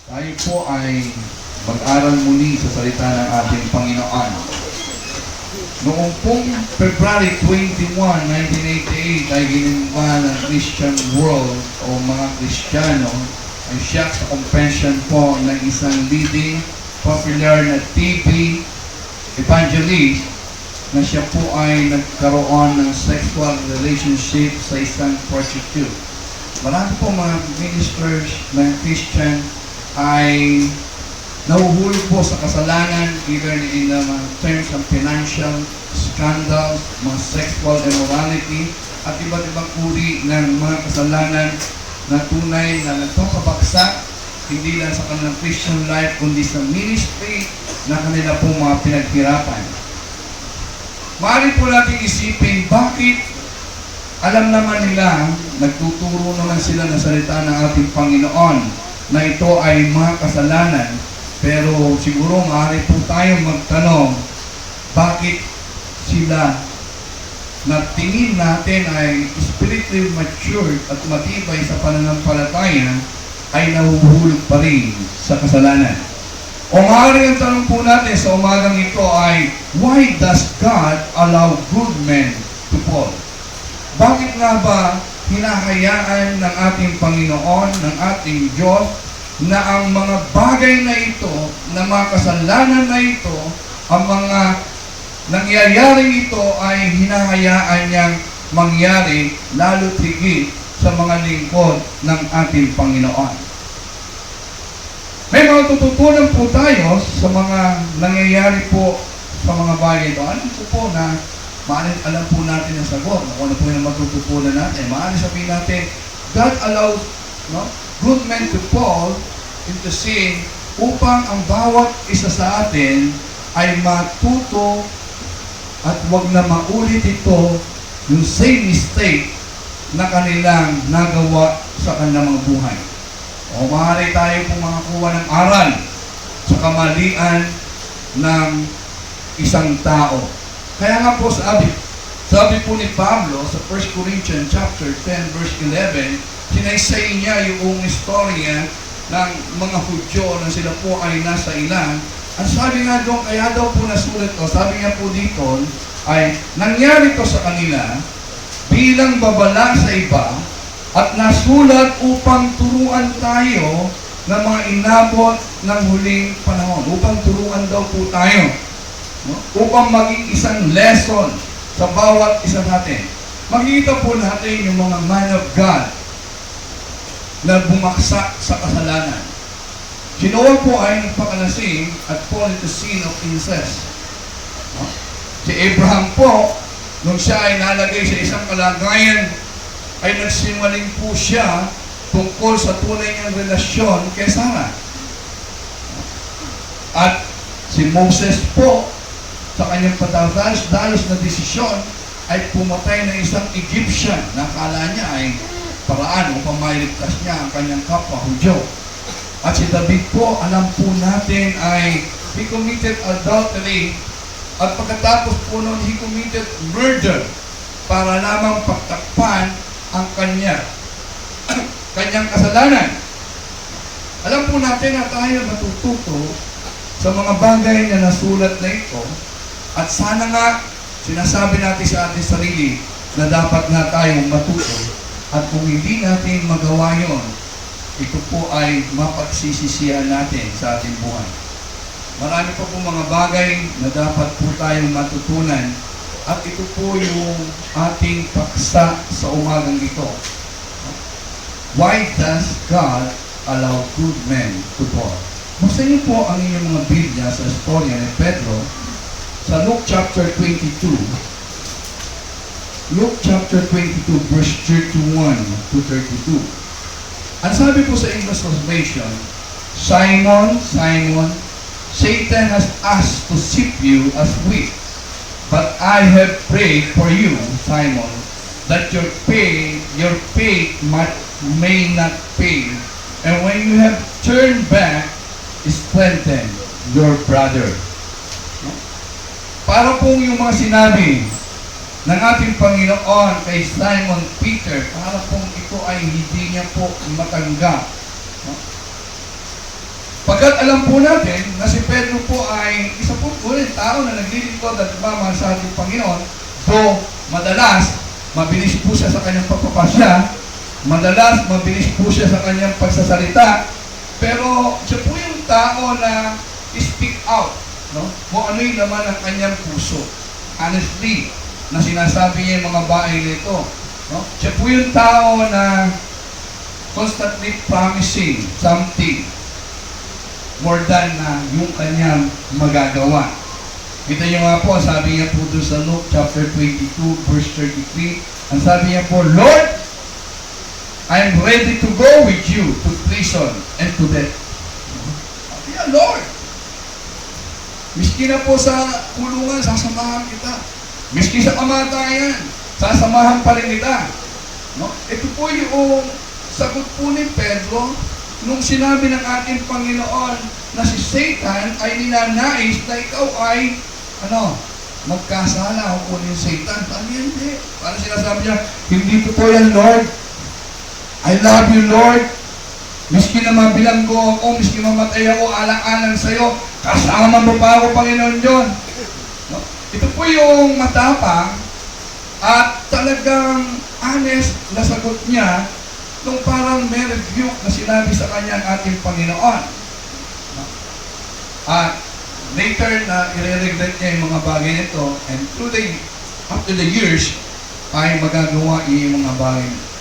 Tayo po ay mag-aral muli sa salita ng ating Panginoon. Noong pong February 21, 1988 ay ginimba ng Christian World o mga Kristiyano ay siya sa convention po ng isang leading popular na TV evangelist na siya po ay nagkaroon ng sexual relationship sa isang prostitute. Marami po mga ministers, mga Christian ay nahuhulog po sa kasalanan either in the terms of financial scandals, mga sexual immorality, at iba't ibang uri ng mga kasalanan na tunay na nagpapabagsak hindi lang sa kanilang Christian life kundi sa ministry na kanila po mga pinaghirapan. Maaari po natin isipin bakit alam naman nila, nagtuturo naman sila ng salita ng ating Panginoon na ito ay mga kasalanan. Pero siguro maaari po tayong magtanong, bakit sila na tingin natin ay spiritually matured at matibay sa pananampalataya ay nahuhulog pa rin sa kasalanan? O maaari ang tanong po natin sa umagang ito ay, why does God allow good men to fall? Bakit nga ba hinahayaan ng ating Panginoon, ng ating Diyos, na ang mga bagay na ito, na mga kasalanan na ito, ang mga nangyayaring ito ay hinahayaan niyang mangyari lalo't higit sa mga lingkod ng ating Panginoon? May mga tututunan po tayo sa mga nangyayari po sa mga bagay ito. Alam po na maaari alam po natin ang sagot. Kung ano po yung matututunan natin. Maaari sabihin natin, God allows good men to fall into sin upang ang bawat isa sa atin ay matuto at wag na maulit ito yung same mistake na kanilang nagawa sa kanilang mga buhay. O maaari tayo pong makakuha ng aral sa kamalian ng isang tao. Kaya nga po sabi po ni Pablo sa 1 Corinthians chapter 10 verse 11, sinaysay niya yung istorya ng mga Hudyo na sila po ay nasa ilan. Ang sabi nga doon, kaya daw po nasulat ko, sabi nga po dito, ay nangyari to sa kanila bilang babala sa iba at nasulat upang turuan tayo ng mga inabot ng huling panahon. Upang turuan daw po tayo. Upang maging isang lesson sa bawat isa natin. Makikita po natin yung mga man of God na bumaksak sa kasalanan. Si Noah po ay nagpakalasing at fall into sin of incest. Si Abraham po, nung siya ay nalagay sa isang kalagayan, ay nagsinungaling po siya tungkol sa tunay niyang relasyon kay Sarah. At si Moses po, sa kanyang padalos na desisyon, ay pumatay ng isang Egyptian na akala niya ay paraan upang mailigtas niya ang kanyang kapwa Hudyo. At si David po, alam po natin ay he committed adultery at pagkatapos po noon, he committed murder para lamang pagtakpan ang kanyang kasalanan. Alam po natin na tayo matututo sa mga bagay na nasulat na ito. At sana nga, sinasabi natin sa ating sarili na dapat nga tayong matuto. At kung hindi natin magawa yon, ito po ay mapagsisisihan natin sa ating buhay. Marami pa po mga bagay na dapat po tayong matutunan. At ito po yung ating paksa sa umagang ito. Why does God allow good men to fall? Basta niyo po ang inyong mga Biblia sa istorya ni Pedro sa Luke chapter 22. Luke chapter 22 verse 31 to 32. Ang sabi po sa English translation, Simon, Simon, Satan has asked to sift you as wheat, but I have prayed for you, Simon, that your faith may not fail, and when you have turned back, strengthen your brother. Para pong yung mga sinabi ng ating Panginoon kay Simon Peter, para pong ito ay hindi niya po matanggap. Pagkat alam po natin na si Pedro po ay isa po ulit tao na naglilingkod at nagmamahal sa ating Panginoon, though madalas mabilis po siya sa kanyang pagpapasya, madalas mabilis po siya sa kanyang pagsasalita, pero siya po yung tao na speak out, no? Kung ano yung laman ng kanyang puso. Honestly, na sinasabi niya yung mga bahay nito. No? Siya po yung tao na constantly promising something more than na yung kanyang magagawa. Kita niyo nga po, sabi niya po doon sa Luke chapter 22, verse 33, ang sabi niya po, Lord, I am ready to go with you to prison and to death. Sabi niya, Lord, miski na po sa kulungan, sasamahan kita. Miski sa kamatayan, sasamahan pa rin kita. No? Ito po yung sagot po ni Pedro nung sinabi ng ating Panginoon na si Satan ay ninanais na ikaw ay magkasala o kunin Satan. Hindi. Parang sinasabi niya, hindi totoo yan, Lord. I love you, Lord. Miski na mabilanggo ako, miski mamatay ako, alang-alang sa'yo, kasama mo pa ako, Panginoon Diyos. No? Ito po yung matapang at talagang honest na sagot niya nung parang may rebuke na sinabi sa kanya ang ating Panginoon. No? At later na i-regret niya yung mga bagay nito and after the years ay magagawa yung mga bagay nito.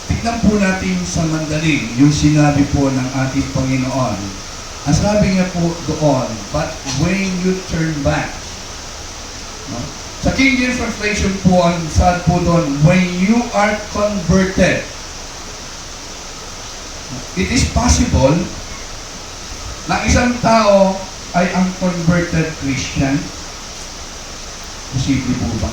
Tignan po natin sa mandali yung sinabi po ng ating Panginoon. Ang sabi niya po doon, but when you turn back. No? Sa King James Translation po, ang sabi po doon, when you are converted. It is possible na isang tao ay ang converted Christian. Posible po ba?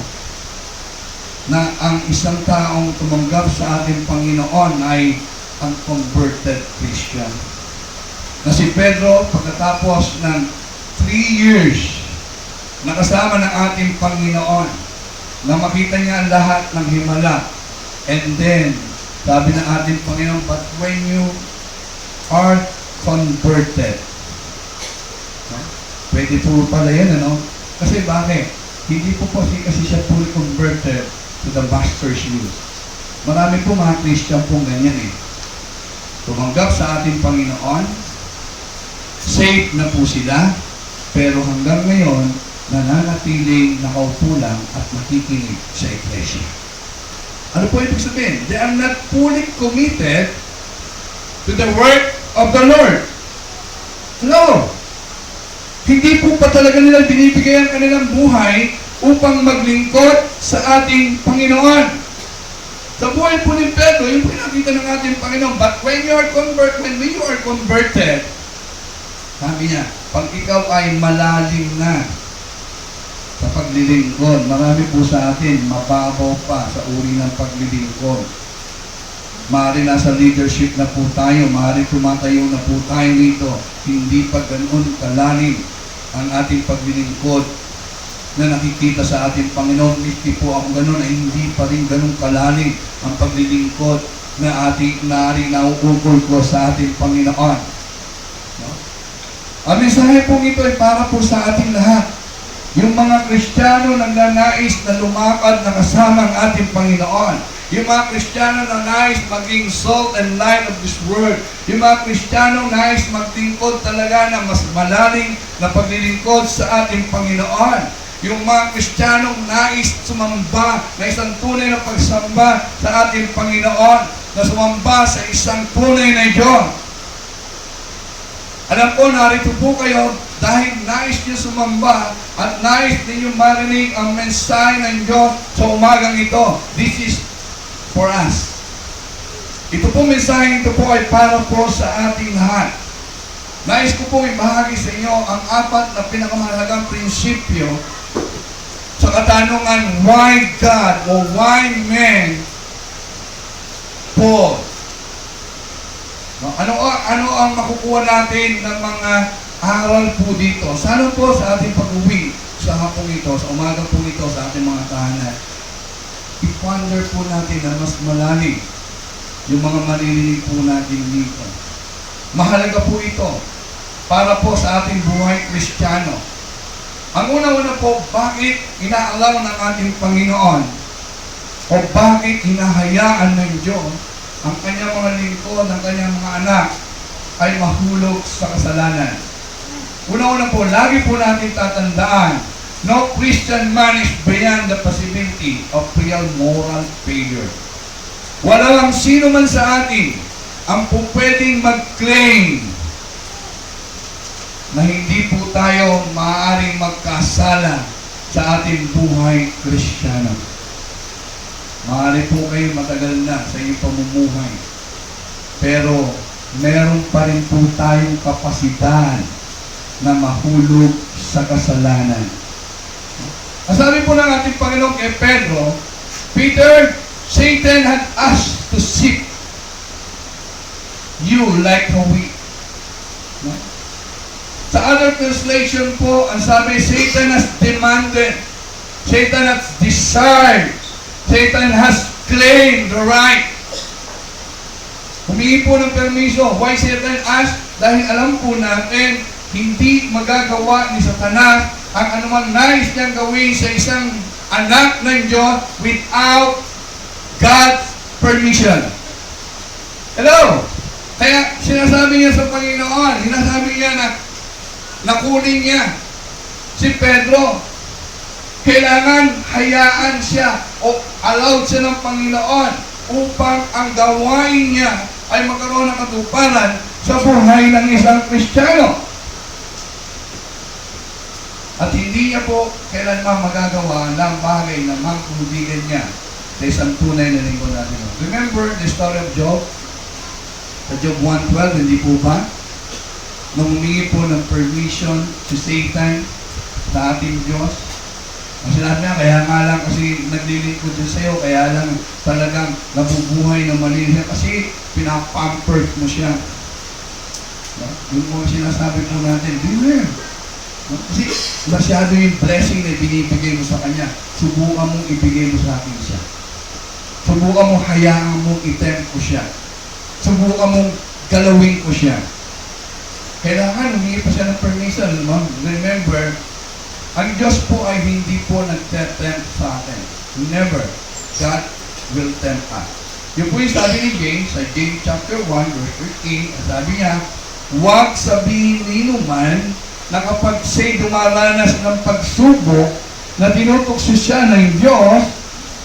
Na ang isang taong tumanggap sa ating Panginoon ay ang converted Christian. Na si Pedro, pagkatapos ng 3 years, nakasama ng ating Panginoon, na makita niya ang lahat ng himala, and then, sabi ng ating Panginoon, but when you are converted, no? Pwede po pala yan, ano? Kasi bakit? Hindi po kasi siya fully converted to the master's use. Marami po mga Christian pong ganyan eh. Tumanggap sa ating Panginoon, safe na po sila, pero hanggang ngayon, nananatiling nakaupo lang at nakikinig sa iglesia. Ano po ibig sabihin? They are not fully committed to the work of the Lord. No! Hindi po pa talaga nila binibigay ang kanilang buhay upang maglingkod sa ating Panginoon. Sa buhay po ni Pedro, yung pinakita ng ating Panginoon, but when you are converted, sabi niya, pag ikaw ay malalim na sa paglilingkod, marami po sa atin, mababaw pa sa uri ng paglilingkod. Maaari nasa leadership na po tayo, maaari tumatayo na po tayo dito, hindi pa ganoon kalalim ang ating paglilingkod na nakikita sa ating Panginoon. Miski po ako ganoon ay hindi pa rin ganoon kalalim ang paglilingkod na ating nauukol ko sa ating Panginoon. No? Ang mensahe po ito ay para po sa ating lahat. Yung mga Kristiyano nagnanais na lumakad na kasama ang ating Panginoon. Yung mga Kristiyano na nais maging salt and light of this world. Yung mga Kristiyano nais magtingkod talaga na mas malalim na paglilingkod sa ating Panginoon. Yung mga Kristiyano nais sumamba na isang tunay na pagsamba sa ating Panginoon, na sumamba sa isang tunay na Diyos. Alam ko, narito po kayo dahil nais niyo sumamba at nais niyo marinig ang mensahe ng Diyos sa umagang ito. This is for us. Ito po mensahe ito po ay para po sa ating lahat. Nais ko pong ibahagi sa inyo ang 4 na pinakamahalagang prinsipyo sa katanungan, why God o why men Paul? Ano ang makukuha natin ng mga aral po dito? Sana po sa ating pag-uwi sa hapong ito, sa umaga po ito, sa ating mga tahanan, i-ponder po natin na mas malalim yung mga maririnig po natin dito. Mahalaga po ito. para po sa ating buhay Kristiyano. Ang una-una po, bakit inaalaw ng ating Panginoon o bakit hinahayaan ng Diyos ang kanyang mga lingkod, ang kanyang mga anak ay mahulog sa kasalanan? Una-una po, lagi po natin tatandaan, no Christian man is beyond the possibility of real moral failure. Walang sino man sa atin ang po pwedeng mag-claim na hindi po tayo maaaring magkasala sa ating buhay Kristiyano. Maaari po kayo matagal na sa inyong pamumuhay, pero meron pa rin po tayong kapasidad na mahulog sa kasalanan. Ang sabi po ng ating Panginoon kay Pedro, Peter, Satan had asked to sift you like a wheat. No? Sa other translation po, ang sabi, Satan has demanded, Satan has desired, Satan has claimed the right. Humingi po ng permiso. Why Satan asked? Dahil alam po natin, hindi magagawa ni Satanas ang anumang nais niyang gawin sa isang anak ng Diyos without God's permission. Hello? Kaya sinasabi niya sa Panginoon, sinasabi niya na nakunin niya si Pedro. Kailangan hayaan siya o allowed siya ng Panginoon upang ang gawain niya ay magkaroon ng katuparan sa buhay ng isang Kristiyano. At hindi niya po kailanman magagawa ng bagay na mangkubigan niya sa isang tunay na lingkod natin. Remember the story of Job? Sa Job 1:12, hindi po ba? Nung humingi po ng permission si Satan sa ating Diyos, ang sinabi niya, kaya nga lang kasi naglilingkod siya sa'yo, kaya lang talagang nabubuhay na mali siya kasi pinapampered mo siya. Yung mga sinasabi po natin, beware. Kasi masyado yung blessing na binibigay mo sa Kanya. Subukan mong ibigay mo sa akin siya. Subukan mong hayaan mong itempt ko siya. Subukan mong galawin ko siya. Kailangan, humingi pa siya ng permission. Remember, ang Diyos po ay hindi po nag-tempt sa atin. Never. God will tempt us. Yung po yung sabi ni James, sa James chapter 1, verse 13, sabi niya, huwag sabihin nino man na kapag siya'y dumaranas ng pagsubok na tinutukso siya ng Diyos,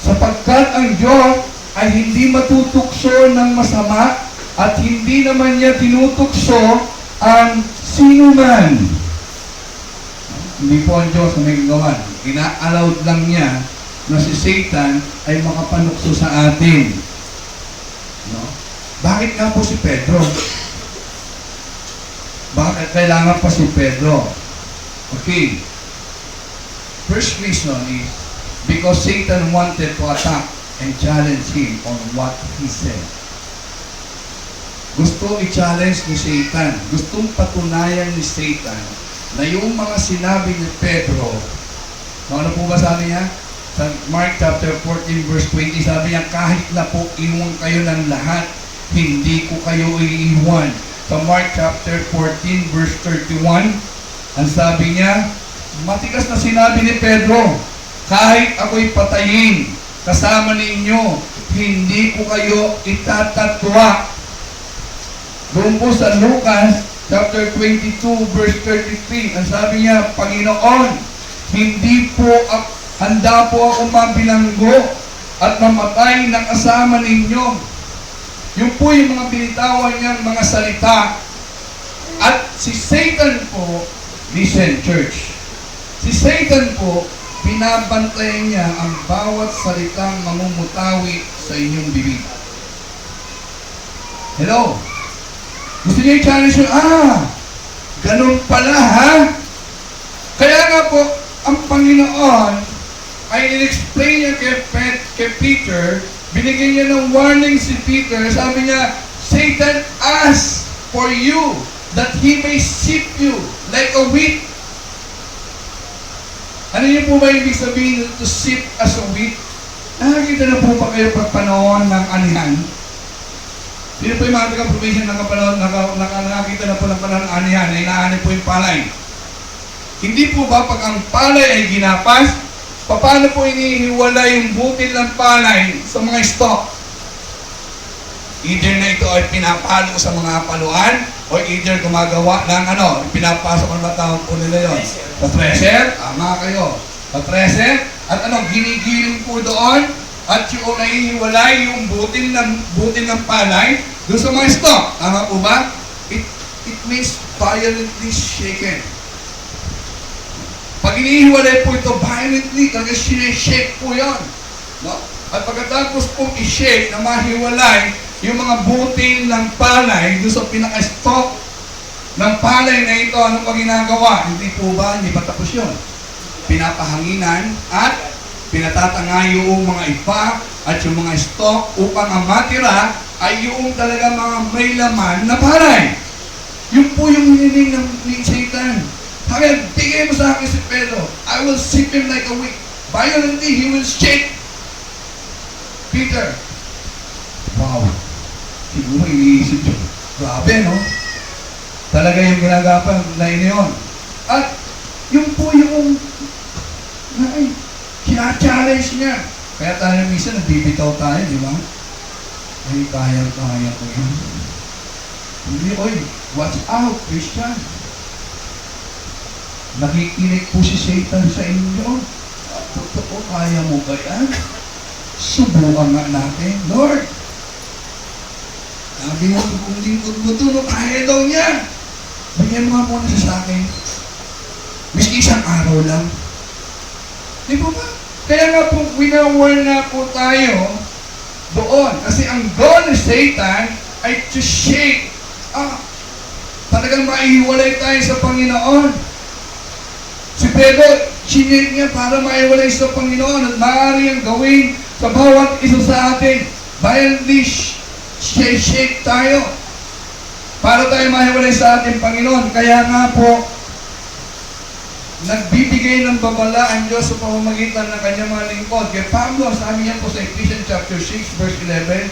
sapagkat ang Diyos ay hindi matutukso ng masama at hindi naman niya tinutukso ang sino man. Hindi po ang Diyos na may gagawan. Ina-allowed lang niya na si Satan ay makapanukso sa atin. No? Bakit nga po si Pedro? Bakit kailangan pa si Pedro? Okay. First reason is because Satan wanted to attack and challenge him on what he said. Gusto i-challenge ni Satan. Gustong patunayan ni Satan na yung mga sinabi ni Pedro, ano po ba sabi niya? Sa Mark chapter 14 verse 20, sabi niya, kahit na po iwan kayo ng lahat, hindi ko kayo iiwan. Sa Mark chapter 14 verse 31, ang sabi niya, matigas na sinabi ni Pedro, kahit ako'y patayin kasama ninyo, hindi ko kayo itatatwa. Doon po sa Lucas chapter 22 verse 33, ang sabi niya, Panginoon, hindi po handa po ako mabilanggo at mamatay na kasama ninyo. Yung po yung mga binitawan niyang mga salita. At si Satan po, listen church, si Satan po, binabantayan niya ang bawat salitang mamumutawi sa inyong bibig. Hello? Gusto niya i-challenge yun, ganun pala ha? Kaya nga po, ang Panginoon ay in-explain niya kay Peter, binigyan niya ng warning si Peter, sabi niya, Satan asked for you that he may sift you like a wheat. Ano niyo po ba ibig sabihin to sift as a wheat? Nakakita na po ba kayo pag panahon ng anihan? Sino po yung mga taga-provision nakakita na po ng panahon ng anihan, na inaani po yung palay? Hindi po ba pag ang palay ay ginapas, paano po inihiwala yung butil ng palay sa mga stock? Either na ito ay pinapalo sa mga paluan, o either gumagawa ng pinapasok ang matawag po nila yun. Sa thresher, tama kayo. Sa thresher, at ginigiling po doon, at yung nahihiwalay yung butil ng palay doon sa mga stock. Tama po ba? It means violently shaken. Pag inihiwalay po ito violently, talaga sineshake po yun. No? At pagkatapos pong i-shake na mahiwalay yung mga butil ng palay doon sa pinaka-stock ng palay na ito, anong pag ginagawa? Hindi po ba? Hindi pa tapos yun. Pinapahanginan at pinatatanga yung mga ipa at yung mga stock upang ang matira ay yung talaga mga may laman na palay. Yun po yung hiniling ni Satan. Sabi, bigay mo sa akin si Pedro. I will sip him like a wick. Violently, he will shake Peter. Wow. Siguro iniisip yun. Grabe, no? Talaga yung ginagapan na yun. At yung po yung kina-challenge niya. Kaya tayo minsan nagbibitaw tayo, di ba? Ay, kaya ko yun. Hindi, oy, watch out, Christian. Nakikinig po si Satan sa inyo. Totoo, kaya mo ba yan? Subukan nga natin, Lord. Sabi mo, kung lingkod mo ito, kaya daw niya. Bigyan mo nga muna sa akin. Miski isang araw lang. Di ba ba? Kaya nga po, winawarn na po tayo doon. Kasi ang goal ni Satan ay to shake. Talagang maihiwalay tayo sa Panginoon. Si Pedro, sinake niya para maiwalay sa Panginoon at maaari ang gawin sa bawat isa sa atin. Violently shake tayo para tayo maiwalay sa ating Panginoon. Kaya nga po, nagbibigay ng babala ang Diyos sa pamamagitan ng kanyang mga lingkod. Kaya Pablo, sabi niya po sa Ephesians chapter 6, verse 11,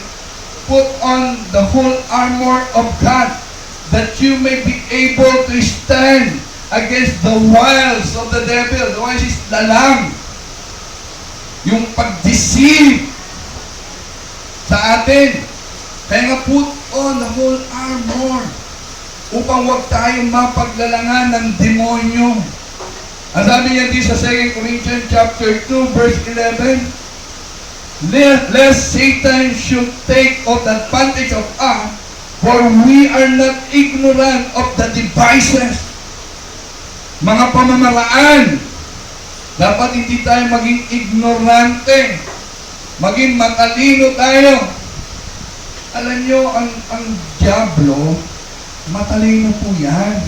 put on the whole armor of God that you may be able to stand against the wiles of the devil. The wiles is lalang. Yung pag-deceive sa atin. Kaya nga put on the whole armor upang huwag tayong mapaglalangan ng demonyo. Ang sabi niya din sa 2 Corinthians chapter 2 verse 11, lest Satan should take of the advantage of us, for we are not ignorant of the devices. Mga pamamaraan. Dapat hindi tayo maging ignorante. Maging matalino tayo. Alam nyo, ang Diablo, matalino po yan.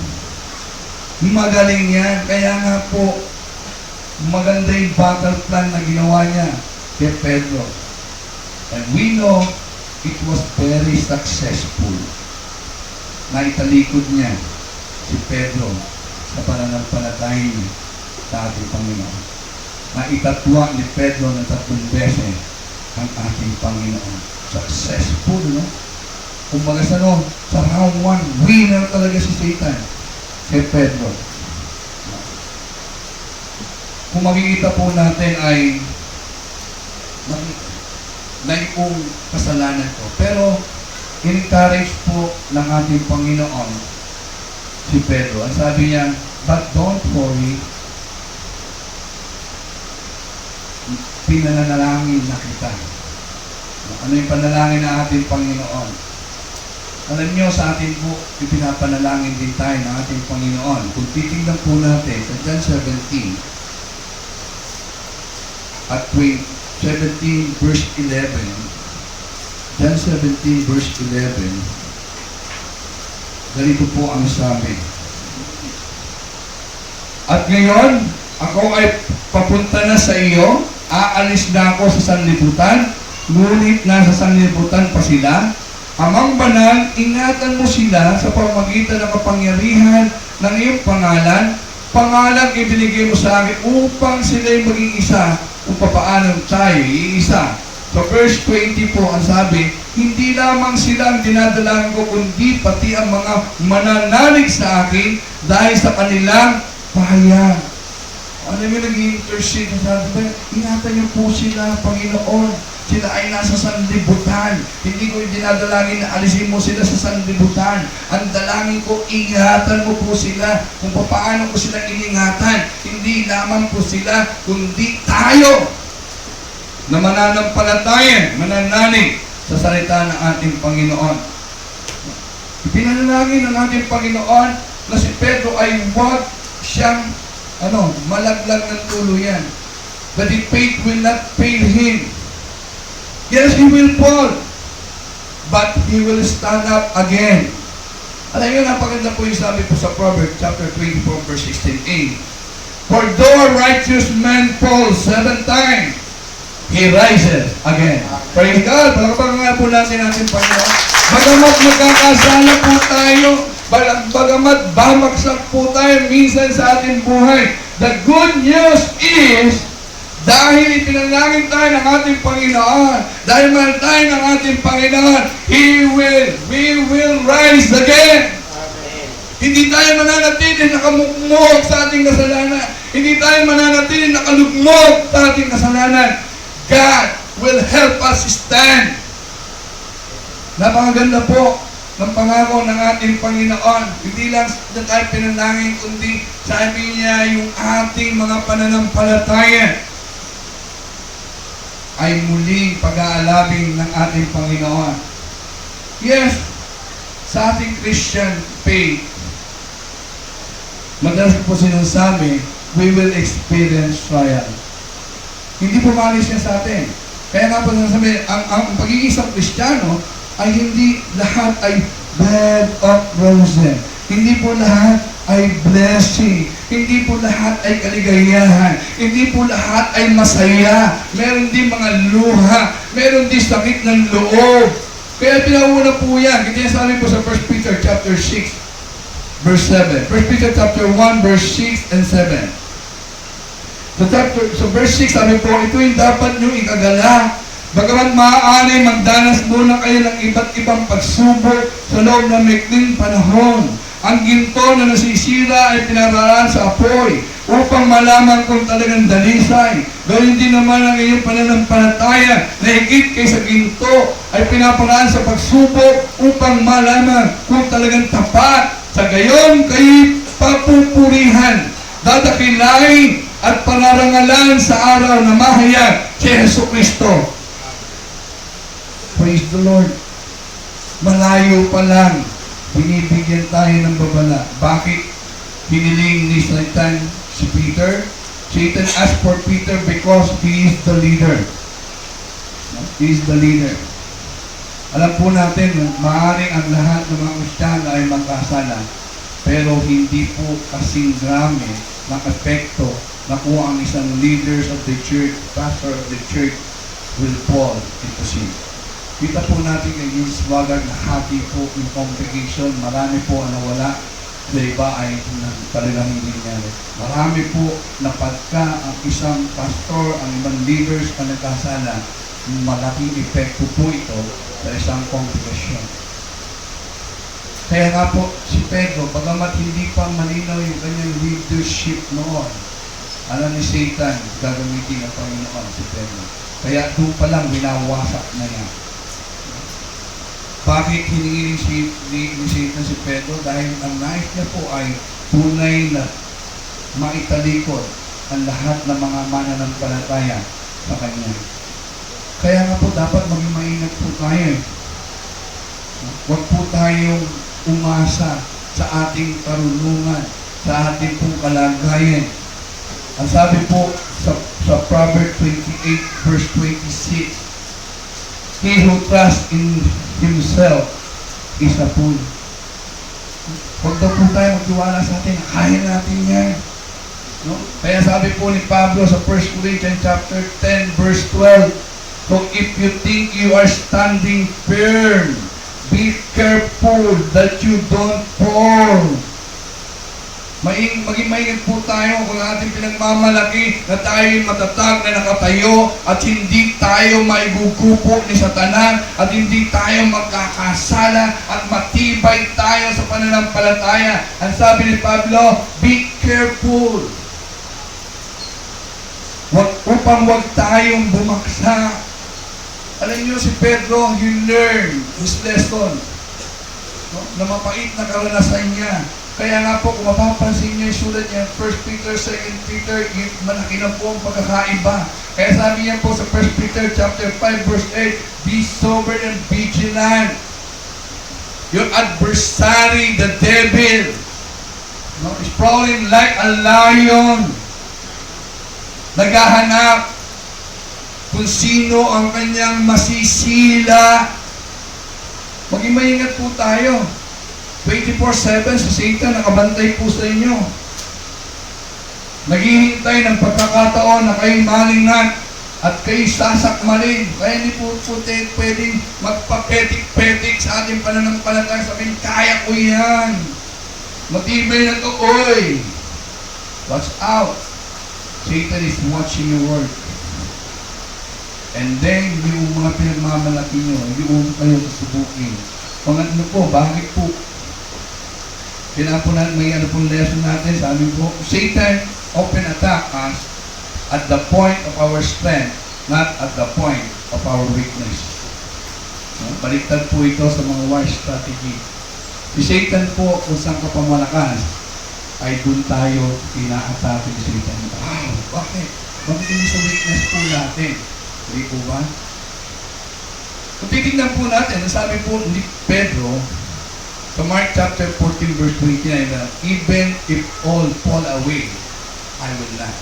Magaling yan. Kaya nga po, maganda yung battle plan na ginawa niya kay Pedro. And we know it was very successful. Naitalikod niya si Pedro sa pananampalataya niya sa ating Panginoon. Naitatwa ni Pedro ng 3 beses ang ating Panginoon. Successful, no? Kumbaga sa round 1, winner talaga si Satan kay Pedro. Kung makikita po natin ay naipong kasalanan ko. Pero encourage po ng ating Panginoon si Pedro. Ang sabi niya, but don't worry, pinanalangin na kita. Ano yung panalangin ng ating Panginoon? Alam nyo, sa atin po, ipinapanalangin din tayo ng ating Panginoon. Kung titignan po natin sa John 17 at 17 verse 11, John 17 verse 11, ganito po ang sabi. At ngayon, ako ay papunta na sa iyo, aalis na ako sa sanlibutan, ngunit nasa sanlibutan pa sila. Amang banal, ingatan mo sila sa pamamagitan ng kapangyarihan ng iyong pangalan. Pangalan ibinigay mo sa akin upang sila'y maging isa kung paano tayo iisa. So verse 20 po, ang sabi, hindi lamang sila ang dinadalangin ko, kundi pati ang mga mananalig sa akin dahil sa kanilang pahayag. Ano yung nag-intercede? Sabi ba, ingatan niyo po sila, Panginoon. Sila ay nasa sanlibutan. Hindi ko yung dinadalangin na alisin mo sila sa sanlibutan. Ang dalangin ko, ingatan mo po sila kung paano ko sila iningatan. Hindi lamang po sila, kundi tayo na mananampalatayan, mananalig sa salita ng ating Panginoon. Ipinanalangin ng ating Panginoon na si Pedro ay huwag siyang malaglag ng tuluyan. That the faith will not fail him. Yes, he will fall, but he will stand up again. Alam niyo, napaganda po yung sabi po sa Proverbs chapter 24 verse 16a. For though a righteous man falls 7 times, he rises again. Praise God. Palakpakan nga po natin Panginoon. Bagamat magkakasala po tayo, bagamat bamaksak po tayo minsan sa ating buhay, the good news is, dahil ipinalangin tayo ng ating Panginoon, dahil mahal tayo ng ating Panginoon, we will rise again. Amen. Hindi tayo mananatili nakamukmok sa ating kasalanan. Hindi tayo mananatili nakalugmok sa ating kasalanan. God will help us stand. Napakaganda po ng pangako ng ating Panginoon. Hindi lang na tayo pinalangin, kundi sabi niya yung ating mga pananampalataya ay muling pag-aalabing ng ating Panginoon. Yes, sa ating Christian faith, madalas po sinasabi, we will experience trial. Hindi po maalis niya sa atin. Kaya nga po sinasabi, ang pagiging isang Kristiyano ay hindi lahat ay bed of roses. Hindi po lahat ay blessing. Hindi po lahat ay kaligayahan. Hindi po lahat ay masaya. Meron din mga luha. Meron din sakit ng loob. Kaya pinauna po yan. Kaya sabi po sa 1 Peter chapter 6 verse 7. 1 Peter chapter 1 verse 6 and 7. So verse 6 sabi po, ito yung dapat nyo ikagala. Bagamat maaari magdanas muna kayo ng iba't ibang pagsubok sa loob ng maikling panahon. Ang ginto na nasisira ay pinaraan sa apoy upang malaman kung talagang dalisay. Gawin din naman ang iyong pananampalataya na higit kaysa ginto ay pinaparaan sa pagsubok upang malaman kung talagang tapat. Sa gayon kayo papupurihan, dadakilain at pararangalan sa araw na mahayag si Jesucristo. Praise the Lord. Malayo pa lang, binibigyan tayo ng babala. Bakit hiniling ni Satan si Peter? Satan asked for Peter because he is the leader. He is the leader. Alam po natin, maaaring ang lahat ng mga Kristiyano ay magkasala, pero hindi po kasing grame ng epekto na kung ang isang leaders of the church, pastor of the church, will fall into sin. Kita po natin kay Jesus Wagag na hati po yung congregation. Marami po ang nawala. Sa iba ay talagang hindi nangyari. Marami po na pagka ang isang pastor, ang ibang leaders na nagkasala, malaking epekto po ito sa isang congregation. Kaya nga po si Pedro, bagamat hindi pa malinaw yung kanyang leadership noon, alam ni Satan, gagamitin ng Panginoon si Pedro. Kaya doon pa lang winawasak na niya. Bakit hiningi ni Satan si Pedro? Dahil ang nais niya po ay tunay na maitalikod ang lahat ng mga mananampalataya sa kanya. Kaya nga po dapat maging maingat po tayo. Huwag po tayong umasa sa ating karunungan, sa ating pong kalagayan. Ang sabi po sa Proverbs 28 verse 26, he who trusts in himself is a fool. Huwag daw po tayo magtiwala sa atin. Kaya natin yan. No? Kaya sabi po ni Pablo sa 1 Corinthians chapter 10 verse 12, so if you think you are standing firm, be careful that you don't fall. Maging maingat po tayo kung ating pinagmamalaki na tayo matatag na nakatayo at hindi tayo maigugupo ni Satanan at hindi tayo magkakasala at matibay tayo sa pananampalataya. Ang sabi ni Pablo, be careful. Upang wag tayong bumaksa. Alam niyo si Pedro, he learned his lesson. No? Na mapait na karanasan niya. Kaya nga po, kung mapapansin niyo yung sulat niya, 1 Peter, 2 Peter, malaki na po ang pagkakaiba. Kaya sabi niya po sa 1 Peter chapter 5 verse 8, be sober and vigilant. Your adversary, the devil, no, is prowling like a lion. Naghahanap kung sino ang kanyang masisila. Maging maingat po tayo. 24/7 sa Satan, nakabantay po sa inyo. Naghihintay ng pagkakataon na kayo'y malingat at kayo'y sasakmalin. Kaya hindi po pwedeng magpapetik-petik sa ating pananampalataya. Sabihin, kaya ko yan. Matibay na to, oy. Watch out. Satan is watching your work. And then, yung mga pinagmamalaki nyo, yung kayo susubukin. Kung ano po, bakit po? Kailangan may pong lesson natin. Sabi po, Satan often attack us at the point of our strength, not at the point of our weakness. Baliktad po ito sa mga wise strategy. Si Satan po, kung saan ka pamalakas, ay dun tayo ina-atake ni Satan. Wow, bakit? Bakit hindi sa weakness po natin? Hindi po ba? Kung titignan po natin, sabi po ni Pedro, sa Mark chapter 14 verse 29, na even if all fall away, I will not.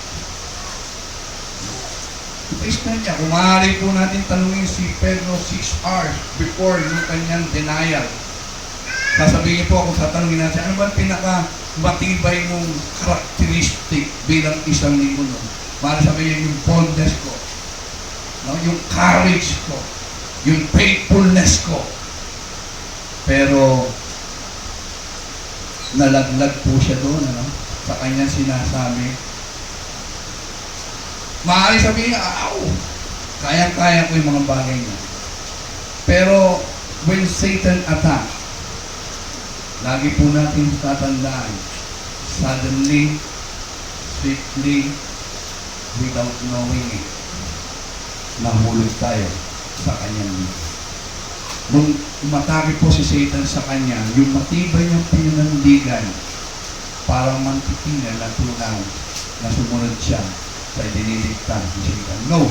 Ito niya, kung maaari po natin tanungin si Pedro 6 hours before yung kanyang denial. Sasabihin po, kung tatanungin natin, ano ba pinaka-matibay mong characteristic bilang isang linggo? Maaari sabihin yung boldness ko, no? Yung courage ko, yung faithfulness ko. Pero nalaglag po siya doon, ano? Sa kanyang sinasabi. Maaari sabihin, kaya-kaya ko yung mga bagay niya. Pero when Satan attacks, lagi po natin tatandaan, suddenly, swiftly, without knowing it, nahulog tayo sa kanyang lips. Nung umatake po si Satan sa kanya, yung matibay niyang pinanandigan, parang mantikingan na tulang na sumunod siya sa diniligta ni Satan. No.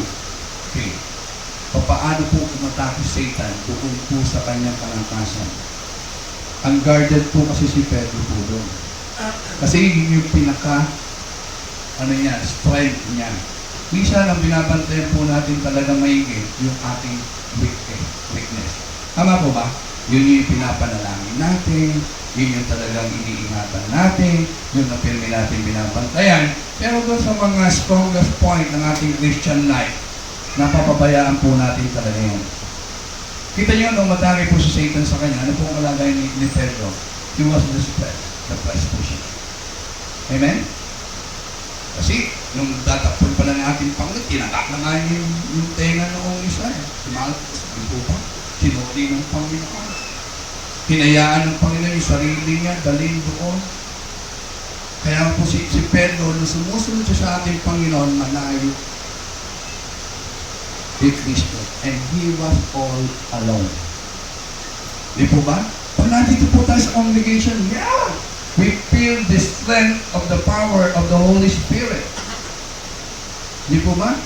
Okay. Paano po umatake si Satan? Doon po sa kanyang kalangkasan. Ang guarded po kasi si Pedro po doon. Kasi yun yung strength niya. Minsan ang binabantayan po natin talaga maigi yung ating weakness. Tama po ba? Yun yung pinapanalangin natin, yun yung talagang iniingatan natin, yun ang pirmi natin binabantayan. Pero doon sa mga strongest point ng ating Christian life, napapabayaan po natin talaga yun. Kita niyo nung matake po si Satan sa kanya, ano po ang kalagayan ni Pedro? He was depressed po siya. Amen? Kasi, nung datakpon pa lang ng ating Panginoon, tinatap na nga yung tenga noong isa. Sumaltos, ano po ba? Sinuli ng Panginoon. Hinayaan ng Panginoon yung sarili niya, dalhin doon. Kaya po si Pedro, nung sumusunod siya sa ating Panginoon, malayo kay Kristo. And he was all alone. Di po ba? Pag nandito po tayo sa congregation, we feel the strength of the power of the Holy Spirit. Di po ba?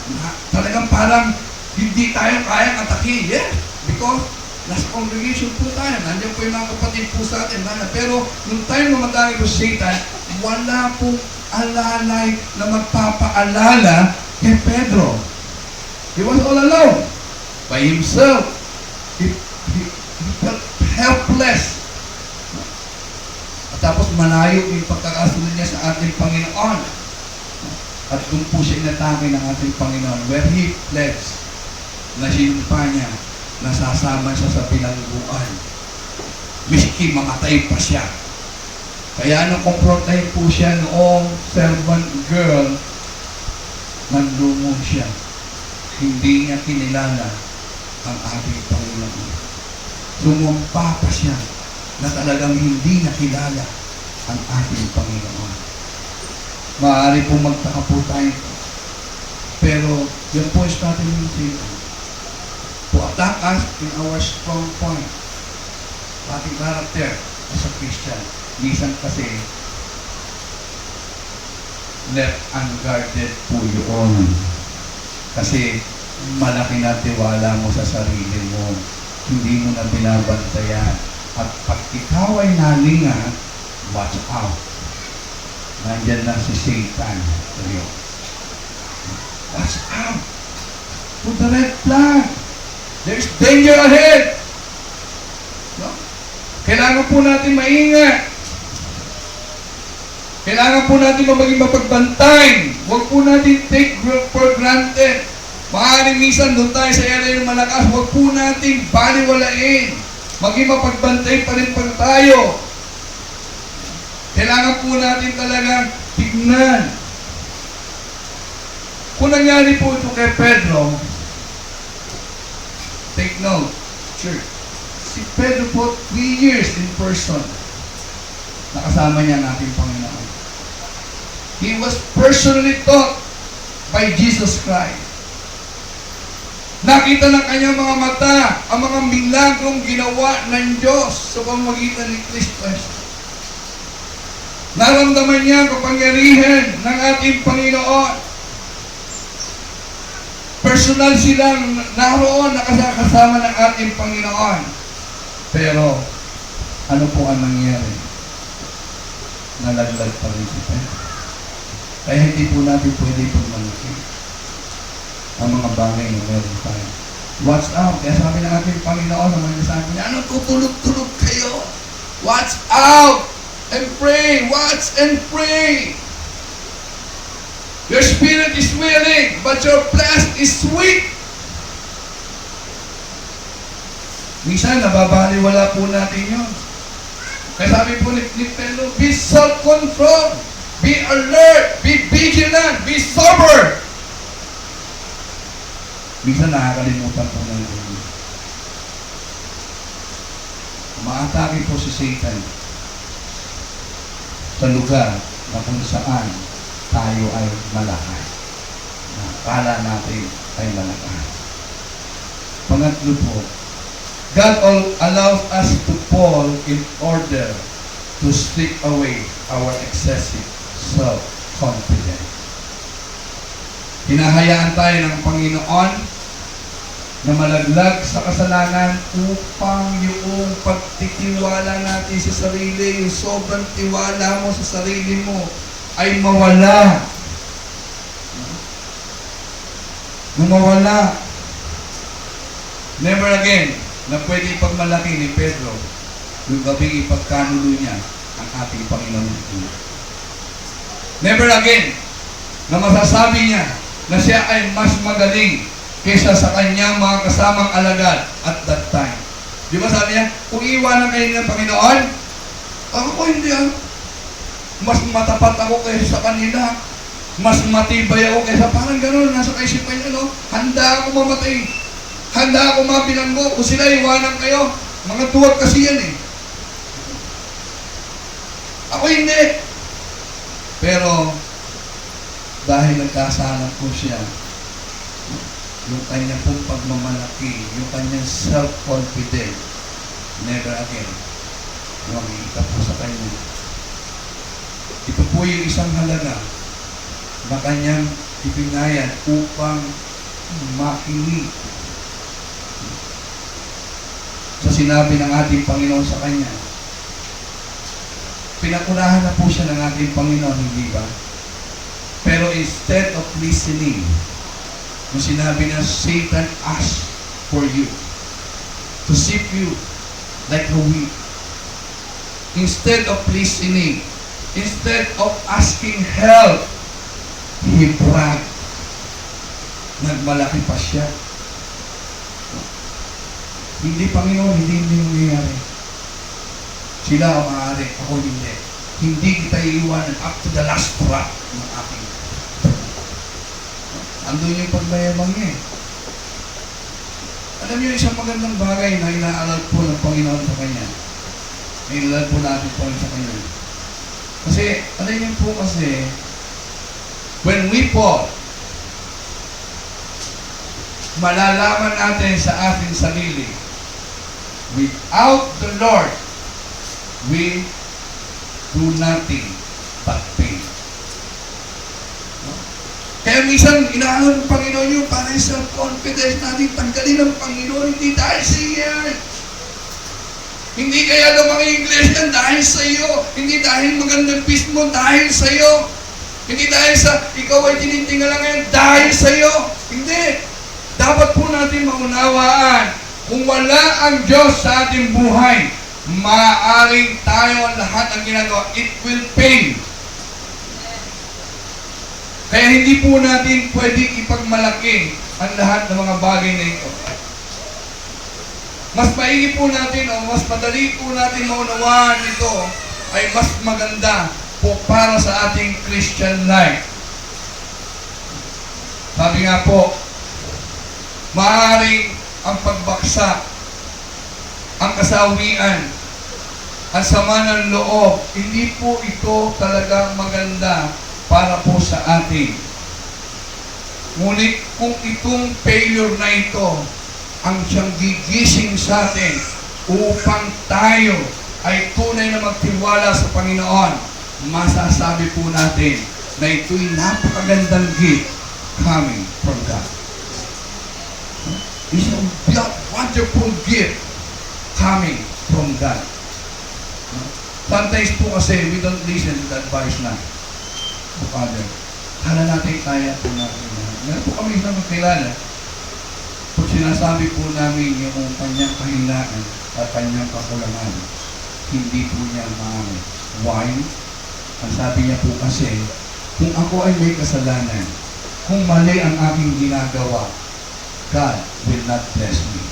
Talagang parang hindi tayo kayang atake. Yes, because nasa congregation po tayo. Nandiyan po yung mga kapatid po sa atin. Pero nung tayo mamatay ko si Satan, wala pong alalay na magpapaalala kay Pedro. He was all alone. By himself. He felt helpless. At tapos malayo yung pagkakasunod niya sa ating Panginoon. At kung po siya inatake ng ating Panginoon, where he fled, na sinumpa niya, nasasama siya sa bilangguan. Miski mamatay pa siya. Kaya nung kumprontahin po siya noong servant girl, naglumo siya. Hindi niya kinilala ang ating Panginoon. Sumumpa pa siya na talagang hindi niya kilala ang ating Panginoon. Maaari po magtaka po tayo. Pero yan po is natin yung Satan. To attack us in our strong point. Ating character as a Christian. Minsan kasi left unguarded po yun. Kasi malaki na tiwala mo sa sarili mo. Hindi mo na binabantayan. At pag ikaw ay nalinga, watch out. Nandyan na si Satan. Watch out. Put the red flag. There's danger ahead. No? Kailangan po natin maingat. Kailangan po natin maging mapagbantay. Huwag po natin take for granted. Maaaring minsan doon tayo sa area ng malakas, huwag po natin baliwalain. Maging mapagbantay pa rin pa tayo. Kailangan po natin talagang tignan. Kung nangyari po ito kay Pedro, take note, church. Si Pedro po, 3 years in person. Nakasama niya ang ating Panginoon. He was personally taught by Jesus Christ. Nakita ng kanyang mga mata ang mga milagrong ginawa ng Diyos sa pamamagitan ni Kristo. Naramdaman niya ang kapangyarihan ng ating Panginoon. Personal silang naroon nakasama ng ating Panginoon. Pero, ano po ang nangyari? Nalaglag pa rin si Pedro. Kaya hindi po natin pwede pagmalaki ang mga bagay na meron tayo. Watch out. Kaya sabi ng ating Panginoon sa mga sabi niya, ano tutulog-tulog kayo? Watch out and pray. Watch and pray. Your spirit is willing, but your flesh is weak. Minsan, nababaliwala po natin yun. Kaya sabi po ni Pedro, be self-control, be alert, be vigilant, be sober. Minsan nakakalimutan po natin. Maatake po si Satan sa lugar na kung saan tayo ay malakas. Akala natin ay malakas. Pangatlo po, God allows us to fall in order to strip away our excessive self-confidence. Hinahayaan tayo ng Panginoon na malaglag sa kasalanan upang yung pagtitiwala natin sa sarili, yung sobrang tiwala mo sa sarili mo, ay mawala. Mawala. Never again na pwede ipagmalaki ni Pedro yung gabing ipagkanulo niya ang ating Panginoon. Never again na masasabi niya na siya ay mas magaling kaysa sa kanyang mga kasamang alagad at that time. Di ba sabi niya, kung iwanan kayo ng Panginoon, ako hindi mas matapat ako kaysa sa kanila. Mas matibay ako kaysa parang gano'n, nasa kaisipan niya, no? Handa ako mamatay. Handa ako mabilanggo. Kung sila iwanan kayo, mga tuwag kasi yan eh. Ako hindi. Pero, dahil nagkasalan po siya, yung kanyang pong pagmamalaki, yung kanyang self-confidence, never again, makikita po sa kanya. Ito po yung isang halaga na kanyang ipinayan upang makinig sa sinabi ng ating Panginoon sa kanya. Pinakunahan na po siya ng ating Panginoon, hindi ba? Pero instead of listening, nung sinabi na Satan asked for you to sift you like a wheat, instead of listening, instead of asking help, he bragged. Nagmalaki pa siya. Hindi, Panginoon, hindi nangyayari. Sila ang maaari, ako hindi. hindi kita iiwanan up to the last drop ng aking. Andun yung pagmayabang niya eh. Alam niyo, isang magandang bagay na inaalala po ng Panginoon sa Kanya. Inaalala po natin po sa Kanya. Kasi, alam niyo po kasi, when we fall, malalaman natin sa ating sarili, without the Lord, we do nothing but pain. Kaya minsan, inaalala ng Panginoon yung parang self-confidence natin, tanggalin ng Panginoon, hindi dahil sa iyan. Hindi kaya lumang English yan dahil sa iyo. Hindi dahil magandang peace mo, dahil sa iyo. Hindi dahil sa ikaw ay tinitingala ngayon, dahil sa iyo. Hindi. Dapat po natin maunawaan, kung wala ang Diyos sa ating buhay, maaaring tayo ang lahat ang ginagawa. It will pain. Kaya hindi po natin pwedeng ipagmalaki ang lahat ng mga bagay na ito. Mas maigi po natin o mas madali po natin maunawaan ito ay mas maganda po para sa ating Christian life. Sabi nga po, maaaring ang pagbaksak, ang kasawian, ang sama ng loob, hindi po ito talagang maganda para po sa atin. Ngunit kung itong failure na ito ang siyang gigising sa atin upang tayo ay tunay na magtiwala sa Panginoon, masasabi po natin na ito'y napakagandang gift coming from God. It's a wonderful gift coming from God. Sometimes po kasi we don't listen to the advice na Father, hala natin kaya po natin. Meron po kami isang kakilala. Pag sinasabi po namin yung kanyang kahinaan at kanyang kakulangan, hindi po niya maamin. Why? Ang sabi niya po kasi, kung ako ay may kasalanan, kung mali ang aking ginagawa, God will not bless me.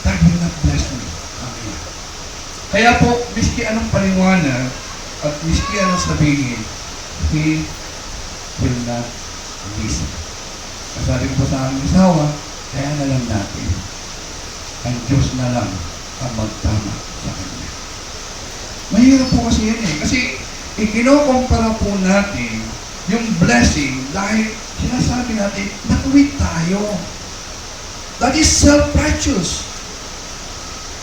God will not bless me. Amen. Kaya po, miski anong paliwanag, at miski anong sabihin, He will not listen. Sabi ko sa aming asawa, kaya na lang natin, ang Diyos na lang ang magtama sa Kanya. Mahirap po kasi yan eh. Kasi ikinokompara po natin yung blessing dahil sinasabi natin, natuwid tayo. That is self-righteous.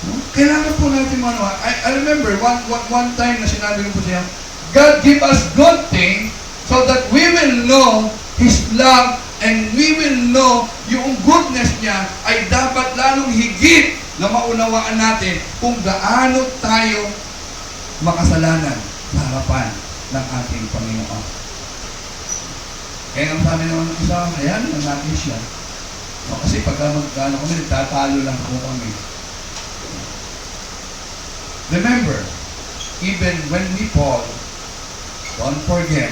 No? Kailangan po natin manuha. I remember one time na sinabi ko po siya, God give us good things so that we will know His love and we will know yung goodness niya ay dapat lalong higit na maunawaan natin kung gaano tayo makasalanan sa harapan ng ating Panginoon. Kaya ang sabi naman ng isa, ayan lang natin siya. No, kasi pagka magkano kami, nagtatalo lang po kami. Remember, even when we fall, don't forget,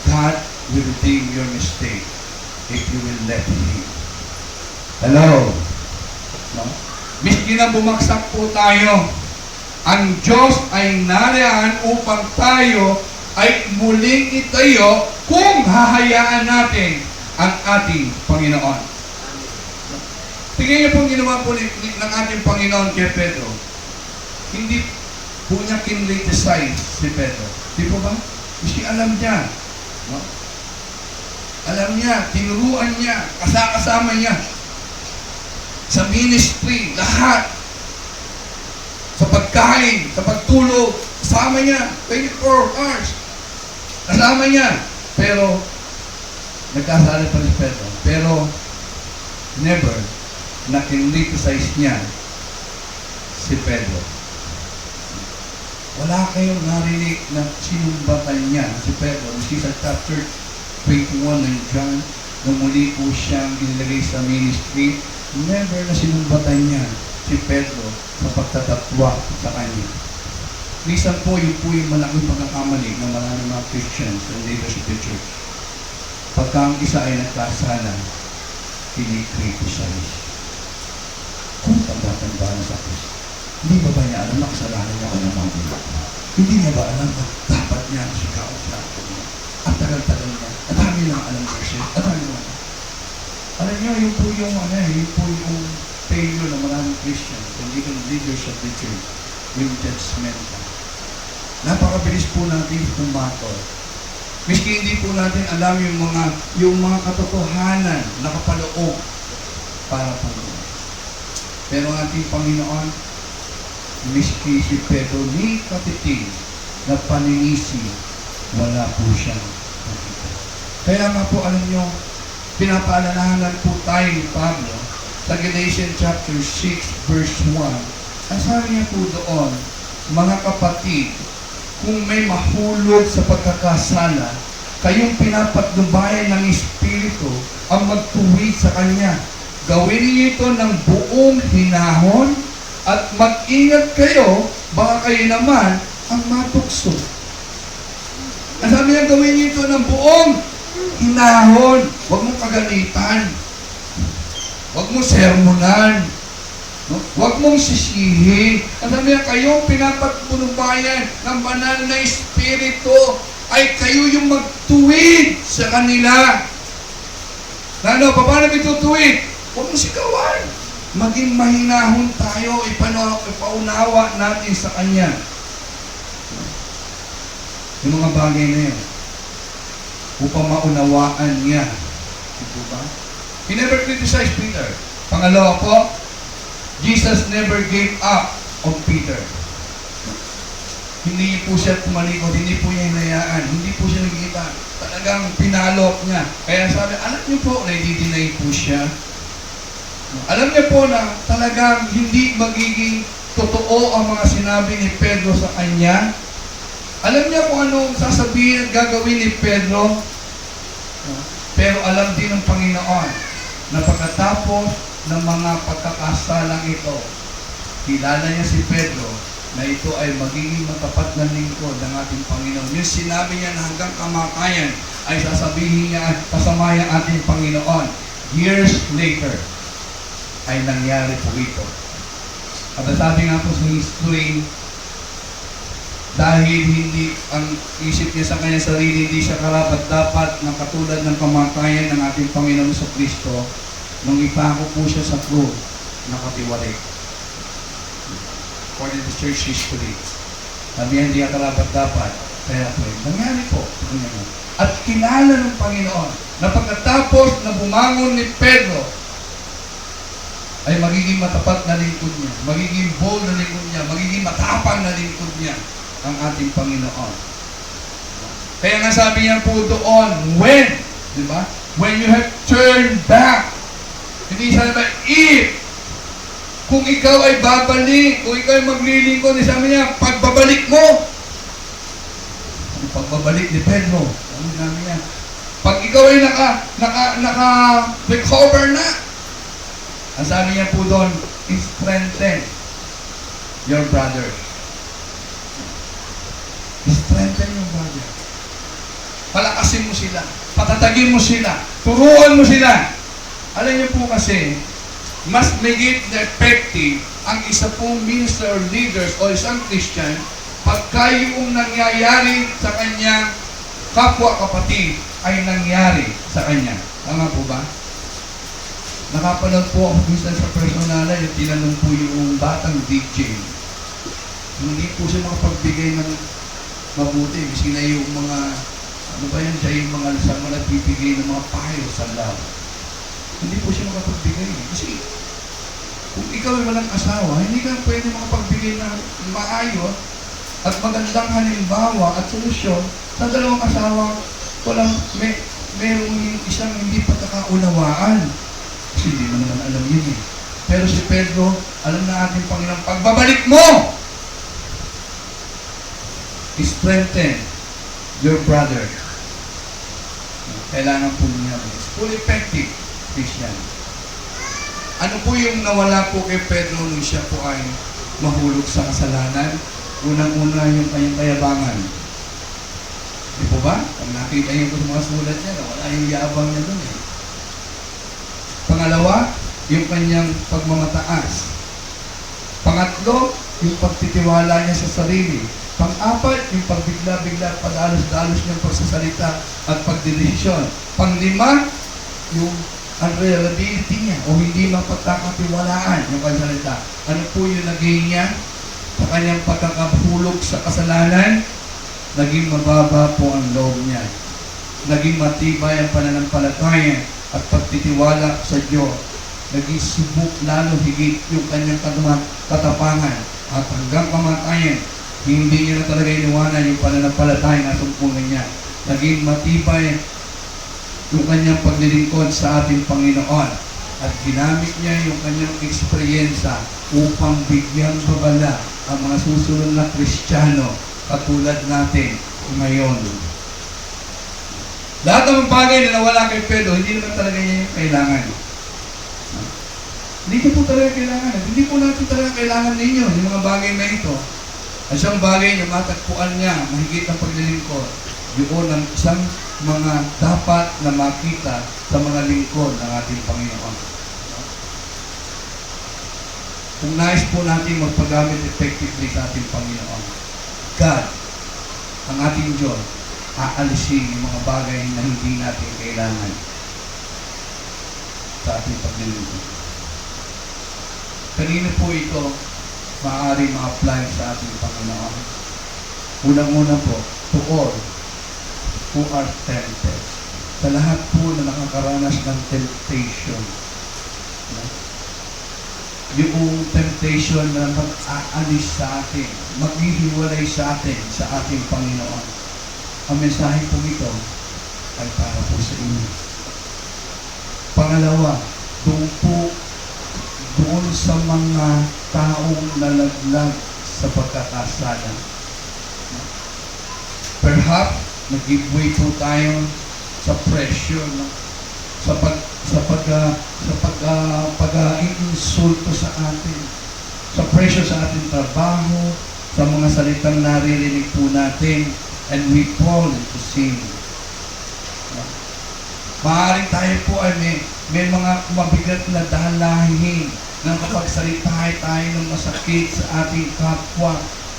God will redeem your mistake if you will let Him. Hello? No? Miski na bumagsak po tayo, ang Diyos ay nariyan upang tayo ay muling itayo kung hahayaan natin ang ating Panginoon. Tingnan niyo po ginawa po ng ating Panginoon kay Pedro. Hindi po niya kinriticize si Pedro. Di po ba? Kasi alam niya. No? Alam niya, tinuruan niya, kasama niya. Sa ministry, lahat. Sa pagkain, sa pagtulog, kasama niya. 24 hours. Kasama niya. Pero, nagkasala pa si Pedro. Pero, never na kinriticize niya si Pedro. Wala kayong narinig na sinumbatan niya si Pedro. Kasi sa chapter 21 ng John, nung muli po siyang inilagay sa ministry, never na sinumbatan niya si Pedro sa pagtatatwa sa kanya. Minsan po, yun po yung malaking pagkakamali ng maraming mga Christians and leaders of the church. Pagka ang isa ay nagkasala, ini-criticize. Kung tanda-tanda na sa Kristo. Hindi ba niya alam na kasalanan niya kanyang mga gulang? Hindi niya ba alam na dapat niya sigaw siya? At tagal-tagal niya. At dami lang alam ko siya. At dami lang. Alam niyo, yun po yung failure ng maraming Christians and even leaders of the church. Yung judgmental. Napakabilis po natin kumatol. Miski hindi po natin alam yung mga katotohanan na kapaloob para po. Pero ang ating Panginoon, miski si Pedro ni katiting na paninisi, wala po siyang nakita. Kaya nga po alam nyo, pinapaalalahanan po tayo ni Pablo sa Galatians chapter 6 verse 1. Ang sabi niya po doon, mga kapatid, kung may mahulog sa pagkakasala, kayong pinapatnubayan ng Espiritu ang magtuwid sa Kanya. Gawin niyo ito ng buong hinahon at mag-ingat kayo, baka kayo naman ang matukso. Ang sabi niya, gawin niyo ito ng buong hinahon. Huwag mong kagalitan. Huwag mong sermonan. No? Huwag mong sisihin. Ang sabi niya, kayo pinapatnubayan ng banal na Espiritu ay kayo yung magtuwid sa kanila. Ano, paano itutuwid? Huwag mong sigawan. Maging mahinahon tayo, ipaunawa natin sa Kanya. Yung mga bagay na yan, upang maunawaan niya. Ito ba? He never criticized Peter. Pangalawa po, Jesus never gave up on Peter. Hindi po siya tumalikod, hindi po niya hinayaan, hindi po siya nagkita. Talagang pinalok niya. Kaya sabi, alam niyo po, nai-deny po siya. Alam niyo po na talagang hindi magiging totoo ang mga sinabi ni Pedro sa kanya. Alam niya kung anong sasabihin at gagawin ni Pedro. Pero alam din ng Panginoon na pagkatapos ng mga pagkakasalang ito, kilala niya si Pedro na ito ay magiging matapat na lingkod ng ating Panginoon. Yung sinabi niya na hanggang kamatayan ay sasabihin niya at pasamayan ating Panginoon. Years later, ay nangyari po ito. At sabi nga po sa history, dahil hindi ang isip niya sa kanya sarili, hindi siya karapat-dapat na katulad ng kamatayan ng ating Panginoon sa Kristo, nung ipako po siya sa krus, nakatiwari. According to church history. Sabi niya, hindi karapat-dapat. Kaya po, nangyari po. At kilala ng Panginoon na pagkatapos na bumangon ni Pedro, ay magiging matapat na lingkod niya, magiging bold na lingkod niya, magiging matapang na lingkod niya ang ating Panginoon. Kaya nga sabi niya po doon, when, di ba? When you have turned back, hindi sabi, if, kung ikaw ay babalik, kung ikaw ay maglilingkod, sabi niya, pagbabalik mo, ang pagbabalik ni Pedro, sabi niya, pag ikaw ay naka-recover na, ang sabi niya po doon, strengthen your brother. Strengthen your brother. Palakasin mo sila. Patatagin mo sila. Turuan mo sila. Alam niyo po kasi, mas magiging effective ang isa pong minister or leaders o isang Christian pagka yung nangyayari sa kanyang kapwa kapatid ay nangyari sa kanya. Tama po ba? Nakapanood po ako minsan sa personala, yung tinanong po yung batang DJ. Hindi po siya makapagbigay ng mabuti. Kasi na yung mga, ano ba yan, siya yung mga saan mo nagbibigay ng mga payo sa love. Hindi po siya makapagbigay. Kasi kung ikaw ay walang asawa, hindi ka pwede makapagbigay ng maayos at magandang halimbawa at solusyon sa dalawang asawa. Merong isang hindi pagkakaunawaan. Kasi hindi mo naman alam yun eh. Pero si Pedro, alam na ating Panginoon, pagbabalik mo, strengthen your brother. Kailangan po niya. It's fully effective, Christian. Ano po yung nawala po kay Pedro nung siya po ay mahulog sa kasalanan? Unang-una yung kanyang kayabangan. Di po ba? Pag nakita niyo po sa mga sulat niya, wala yung yabang niya doon eh. Pangalawa, yung kanyang pagmamataas. Pangatlo, yung pagtitiwala niya sa sarili. Pang-apat, yung pagbigla-bigla, padalos-dalos niyang pagsasalita at pagdedesisyon. Pang-lima, yung unreliability niya o hindi mapagkakatiwalaan yung pagsalita. Ano po yung naging niya sa kanyang pagkakahulog sa kasalanan? Naging mababa po ang loob niya. Naging matibay ang pananampalataya at pagtitiwala sa Diyos. Naging subok lalo higit yung kanyang katapangan at hanggang kamatayan, hindi niya na talaga iniwanan yung pananampalataya na sumpungan niya. Naging matibay yung kanyang paglilingkod sa ating Panginoon at ginamit niya yung kanyang eksperyensya upang bigyang babala ang mga susunod na Kristiyano katulad natin ngayon. Lahat ng bagay na nawala kay Pedro, hindi naman talaga niya yung kailangan. Hindi ko po talaga kailangan. Hindi po natin talaga kailangan ninyo yung mga bagay na ito. At siyang bagay na matagpuan niya, mahigit ang paglilingkod, yun ang isang mga dapat na makita sa mga lingkod ng ating Panginoon. Kung nais po natin magpagamit effectively sa ating Panginoon, God, ang ating Diyos, aalisin yung mga bagay na hindi natin kailangan sa ating paglilingkod. Kanina po ito maaari ma-apply sa ating Panginoon. Unang-una po, to all who are tempted. Sa lahat po na nakakaranas ng temptation. Yung temptation na mag-aalis sa atin, maghihiwalay sa atin, sa ating Panginoon. Ang mensahe po ito ay para po sa inyo. Pangalawa, doon sa mga taong nalaglag sa pagkakasala. Perhaps, nag-give way po tayo sa pressure, no? sa pag-insulto sa atin, sa pressure sa ating trabaho, sa mga salitang naririnig po natin, and we fall into sin. Maaaring tayo po ay may mga mabigat na dalahin na kapagsalita tayo ng masakit sa ating kapwa.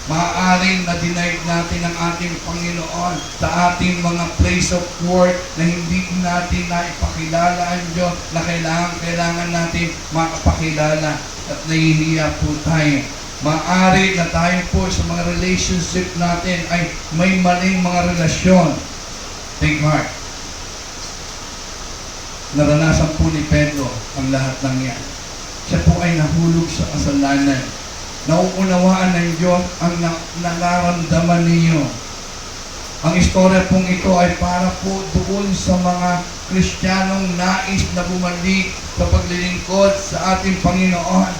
Maaaring na-deny natin ang ating Panginoon sa ating mga place of work na hindi natin naipakilala ang Diyos na kailangan natin makapakilala at nahihiya po tayo. Maaari na tayo po sa mga relationship natin ay may maling mga relasyon. Take heart. Naranasan po ni Pedro ang lahat ng yan. Siya po ay nahulog sa kasalanan. Nauunawaan ng Diyos ang nararamdaman ninyo. Ang istorya pong ito ay para po doon sa mga Kristiyanong nais na bumalik sa paglilingkod sa ating Panginoon.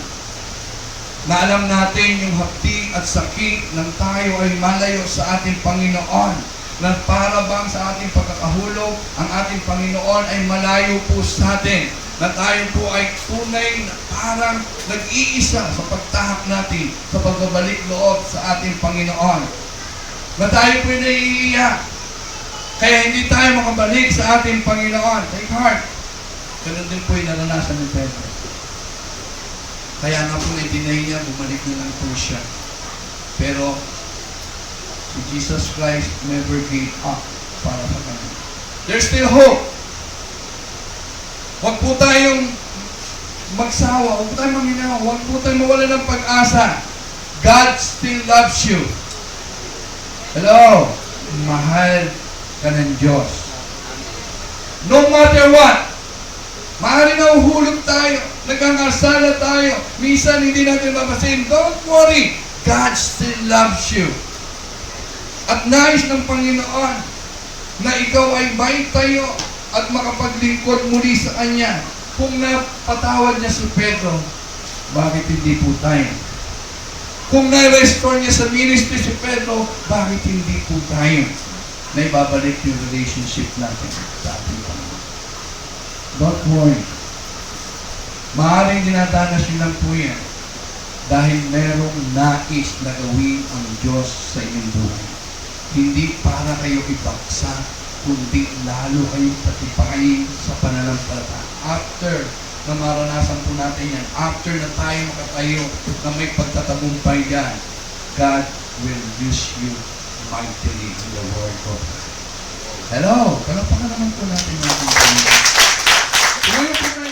Na alam natin yung hapdi at sakit ng tayo ay malayo sa ating Panginoon. Na para bang sa ating pagkakahulog, ang ating Panginoon ay malayo po sa atin. Na tayo po ay tunay na parang nag-iisa sa pagtahak natin sa pagbabalik loob sa ating Panginoon. Na tayo po ay naiiyak. Kaya hindi tayo makabalik sa ating Panginoon. Take heart. Ganun din po yung naranasan ni Pedro. Kaya nga po na-deny niya, bumalik na lang po siya. Pero si Jesus Christ never gave up para sa kanya. There's still hope. Huwag po tayong magsawa, huwag po tayong maminaw, huwag po tayong mawala ng pag-asa. God still loves you. Hello? Mahal ka ng Diyos. No matter what, maaari na uhulog tayo, nagkakasala tayo, minsan hindi natin mapasin. Don't worry, God still loves you. At nais ng Panginoon na ikaw ay may tayo at makapaglingkod muli sa Kanya. Kung napatawad niya si Pedro, bakit hindi po tayo? Kung na-restore niya sa ministry si Pedro, bakit hindi po tayo na ibabalik yung relationship natin sa ating Panginoon? Don't worry. Maaaring dinadanas yun lang po yan dahil merong nais na gawin ang Diyos sa inyong buhay. Hindi para kayo ibaksa, kundi lalo kayong patipayin sa pananampalataya. After na maranasan po natin yan. After na tayo makatayo na may pagtatagumpay yan, God will use you mightily in the world of God. Hello! Kalapakan naman po natin yung ating Panginoon. Tumayo po tayo.